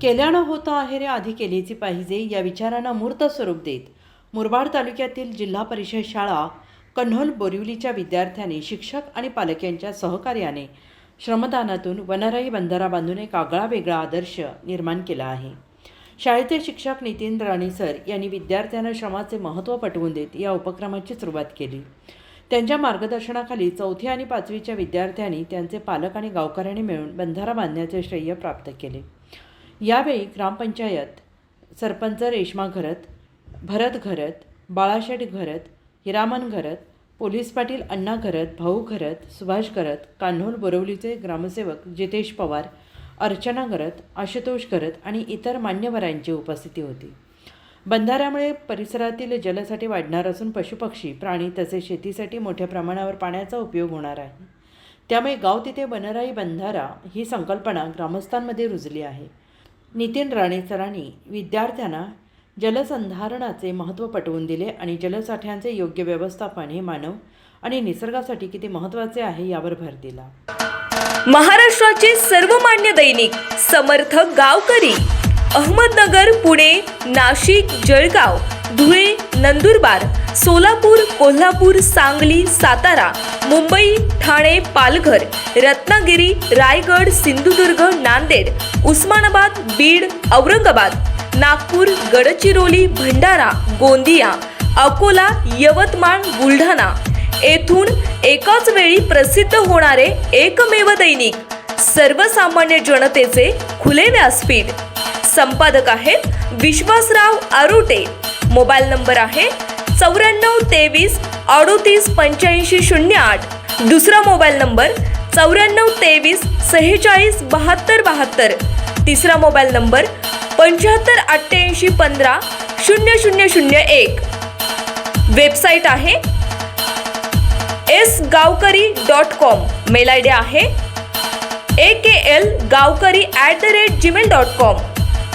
केल्यानं होतं आहे रे आधी केलीची पाहिजे या विचारांना मूर्त स्वरूप देत मुरबाड तालुक्यातील जिल्हा परिषद शाळा कन्होल बोरिवलीच्या विद्यार्थ्यांनी शिक्षक आणि पालक यांच्या सहकार्याने श्रमदानातून वनराई बंधारा बांधून एक आगळा वेगळा आदर्श निर्माण केला आहे. शाळेचे शिक्षक नितीन राणे सर यांनी विद्यार्थ्यांना श्रमाचे महत्त्व पटवून देत या उपक्रमाची सुरुवात केली. त्यांच्या मार्गदर्शनाखाली 4थी आणि 5वीच्या विद्यार्थ्यांनी त्यांचे पालक आणि गावकऱ्यांनी मिळून बंधारा बांधण्याचे श्रेय प्राप्त केले. यावेळी ग्रामपंचायत सरपंच रेश्मा घरत, भरत घरत, बाळाशेठ घरत, हिरामन घरत, पोलीस पाटील अण्णा घरत, भाऊ घरत, सुभाष घरत, कान्होल बोरिवलीचे ग्रामसेवक जितेश पवार, अर्चना घरत, आशुतोष घरत आणि इतर मान्यवरांची उपस्थिती होती. बंधाऱ्यामुळे परिसरातील जलसाठे वाढणार असून पशुपक्षी, प्राणी तसेच शेतीसाठी मोठ्या प्रमाणावर पाण्याचा उपयोग होणार आहे. त्यामुळे गाव तिथे वनराई बंधारा ही संकल्पना ग्रामस्थांमध्ये रुजली आहे. नितीन राणे सरांनी विद्यार्थ्यांना जलसंधारणाचे महत्त्व पटवून दिले आणि जलसाठ्यांचे योग्य व्यवस्थापन हे मानव आणि निसर्गासाठी किती महत्त्वाचे आहे यावर भर दिला. महाराष्ट्राचे सर्वमान्य दैनिक समर्थ गावकरी अहमदनगर, पुणे, नाशिक, जळगाव, धुळे, नंदुरबार, सोलापूर, कोल्हापूर, सांगली, सातारा, मुंबई, ठाणे, पालघर, रत्नागिरी, रायगड, सिंधुदुर्ग, नांदेड, उस्मानाबाद, बीड, औरंगाबाद, नागपूर, गडचिरोली, भंडारा, गोंदिया, अकोला, यवतमाळ, बुलढाणा येथून एकाच वेळी प्रसिद्ध होणारे एकमेव दैनिक, सर्वसामान्य जनतेचे खुले व्यासपीठ. संपादक आहेत विश्वासराव आरोटे. मोबाईल नंबर आहे 9423 38 85 08. दुसरा मोबाईल नंबर 9423 46 72 72. तिसरा मोबाईल नंबर 75 88 15 0001. वेबसाईट आहे sgavkari.com. मेल आय डी आहे aklgavkari@gmail.com.